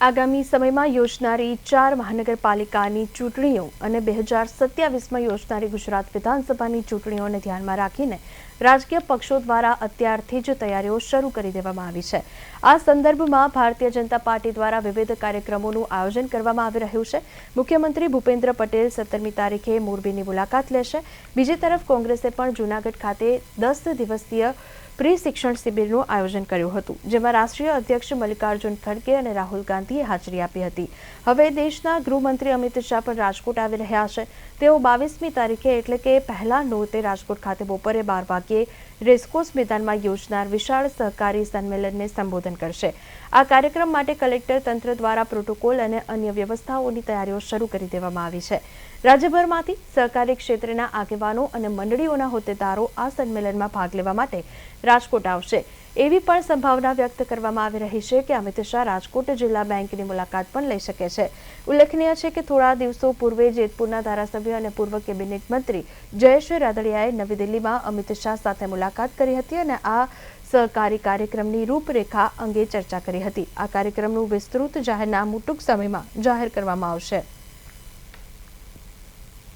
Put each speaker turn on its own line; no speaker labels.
આગામી સમયમાં યોજનારી 4 મહાનગરપાલિકાની ચૂંટણીઓ અને 2027માં યોજનારી ગુજરાત વિધાનસભાની ચૂંટણીઓને ધ્યાનમાં રાખીને રાજકીય પક્ષો દ્વારા અત્યારથી જ તૈયારીઓ શરૂ કરી દેવામાં આવી છે। આ સંદર્ભમાં ભારતીય જનતા પાર્ટી દ્વારા વિવિધ કાર્યક્રમોનું આયોજન કરવામાં આવી રહ્યું છે। મુખ્યમંત્રી ભૂપેન્દ્ર પટેલ 17મી તારીખે મોરબીની મુલાકાત લેશે। બીજી તરફ કોંગ્રેસે પણ જૂનાગઢ ખાતે 10 દિવસીય પ્રી શિક્ષણ શિબિરનું આયોજન કર્યું હતું, જેમાં રાષ્ટ્રીય અધ્યક્ષ મલ્લિકાર્જુન ખડગે અને રાહુલ ગાંધીએ હાજરી આપી હતી। હવે દેશના ગૃહમંત્રી અમિત શાહ પણ રાજકોટ આવી રહ્યા છે। તેઓ 22મી તારીખે એટલે કે પહેલા નોરતે રાજકોટ ખાતે બપોરે 12 વાગ્યે રેસકોર્સ મેદાનમાં યોજનાર વિશાળ સહકારી સંમેલનને સંબોધન કરશે। આ કાર્યક્રમ માટે કલેક્ટર તંત્ર દ્વારા પ્રોટોકોલ અને અન્ય વ્યવસ્થાઓની તૈયારીઓ શરૂ કરી દેવામાં આવી છે। રાજ્યભરમાંથી સહકારી ક્ષેત્રના આગેવાનો અને મંડળીઓના હોદ્દેદારો આ સંમેલનમાં ભાગ લેવા માટે રાજકોટ આવશે। એવી પણ સંભાવના વ્યક્ત કરવામાં આવી રહી છે કે અમિત શાહ રાજકોટ જિલ્લા બેંકની મુલાકાત પણ લઈ શકે છે। ઉલ્લેખનીય છે કે થોડા દિવસો પૂર્વે જેતપુરના ધારાસભ્ય અને પૂર્વ કેબિનેટ મંત્રી જયેશ રાદડિયાએ નવી દિલ્હીમાં અમિત શાહ સાથે મુલાકાત કરી હતી અને આ સહકારી કાર્યક્રમની રૂપરેખા અંગે ચર્ચા કરી હતી। આ કાર્યક્રમનું વિસ્તૃત જાહેરનામું ટૂંક સમયમાં જાહેર કરવામાં આવશે।